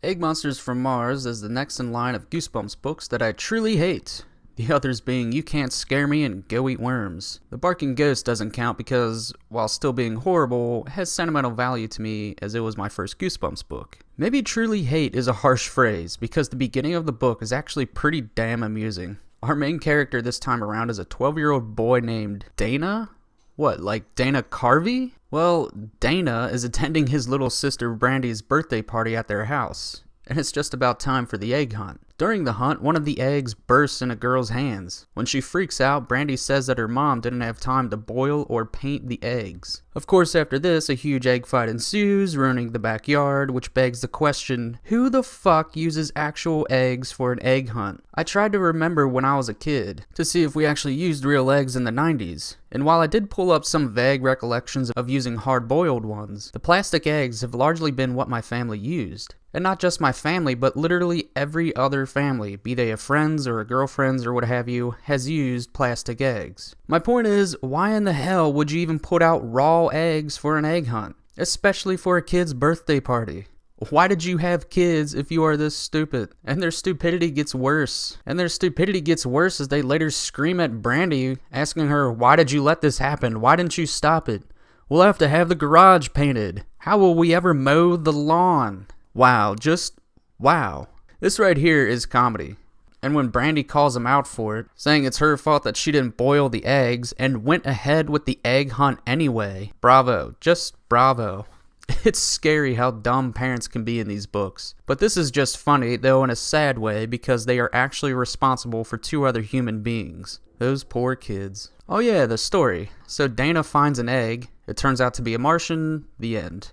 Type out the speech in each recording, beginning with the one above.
Egg Monsters from Mars is the next in line of Goosebumps books that I truly hate. The others being You Can't Scare Me and Go Eat Worms. The Barking Ghost doesn't count because, while still being horrible, it has sentimental value to me as it was my first Goosebumps book. Maybe truly hate is a harsh phrase because the beginning of the book is actually pretty damn amusing. Our main character this time around is a 12-year-old boy named Dana? What, like Dana Carvey? Well, Dana is attending his little sister Brandy's birthday party at their house, and it's just about time for the egg hunt. During the hunt, one of the eggs bursts in a girl's hands. When she freaks out, Brandy says that her mom didn't have time to boil or paint the eggs. Of course, after this, a huge egg fight ensues, ruining the backyard, which begs the question, who the fuck uses actual eggs for an egg hunt? I tried to remember when I was a kid, to see if we actually used real eggs in the 90s. And while I did pull up some vague recollections of using hard-boiled ones, the plastic eggs have largely been what my family used. And not just my family, but literally every other family, be they a friend's or a girlfriend's or what have you, has used plastic eggs. My point is, why in the hell would you even put out raw eggs for an egg hunt? Especially for a kid's birthday party. Why did you have kids if you are this stupid? And their stupidity gets worse. And their stupidity gets worse as they later scream at Brandy, asking her, why did you let this happen? Why didn't you stop it? We'll have to have the garage painted. How will we ever mow the lawn? Wow, just wow. This right here is comedy. And when Brandy calls him out for it, saying it's her fault that she didn't boil the eggs and went ahead with the egg hunt anyway, bravo, just bravo. It's scary how dumb parents can be in these books. But this is just funny, though in a sad way, because they are actually responsible for two other human beings. Those poor kids. Oh yeah, the story. So Dana finds an egg. It turns out to be a Martian. The end.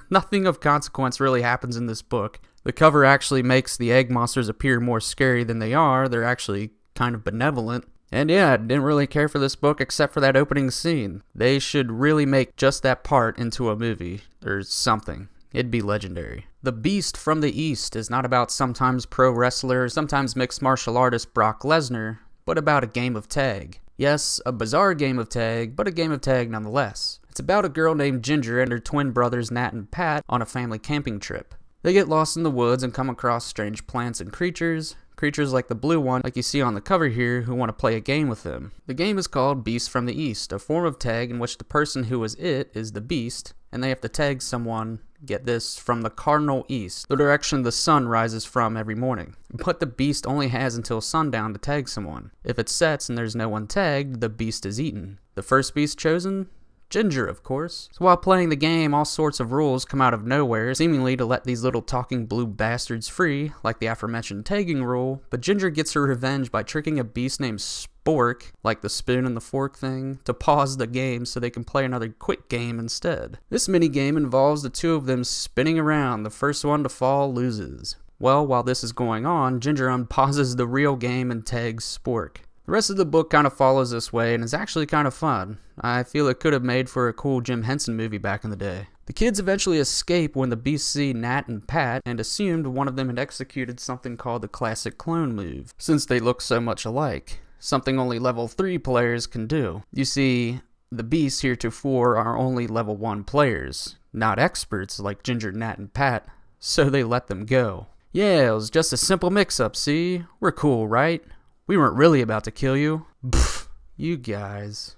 Nothing of consequence really happens in this book. The cover actually makes the egg monsters appear more scary than they are. They're actually kind of benevolent. And yeah, I didn't really care for this book except for that opening scene. They should really make just that part into a movie or something. It'd be legendary. The Beast from the East is not about sometimes pro wrestler, sometimes mixed martial artist Brock Lesnar, but about a game of tag. Yes, a bizarre game of tag, but a game of tag nonetheless. It's about a girl named Ginger and her twin brothers Nat and Pat on a family camping trip. They get lost in the woods and come across strange plants and creatures like the blue one like you see on the cover here who want to play a game with them. The game is called Beast from the East, a form of tag in which the person who is it is the beast, and they have to tag someone, get this, from the cardinal east, the direction the sun rises from every morning. But the beast only has until sundown to tag someone. If it sets and there's no one tagged, the beast is eaten. The first beast chosen? Ginger, of course. So while playing the game, all sorts of rules come out of nowhere, seemingly to let these little talking blue bastards free, like the aforementioned tagging rule, but Ginger gets her revenge by tricking a beast named Spork, like the spoon and the fork thing, to pause the game so they can play another quick game instead. This mini-game involves the two of them spinning around. The first one to fall loses. Well, while this is going on, Ginger unpauses the real game and tags Spork. The rest of the book kind of follows this way and is actually kind of fun. I feel it could have made for a cool Jim Henson movie back in the day. The kids eventually escape when the beasts see Nat and Pat and assumed one of them had executed something called the classic clone move, since they look so much alike. Something only level 3 players can do. You see, the beasts heretofore are only level 1 players, not experts like Ginger, Nat, and Pat, so they let them go. Yeah, it was just a simple mix-up, see? We're cool, right? We weren't really about to kill you. Pfft, you guys.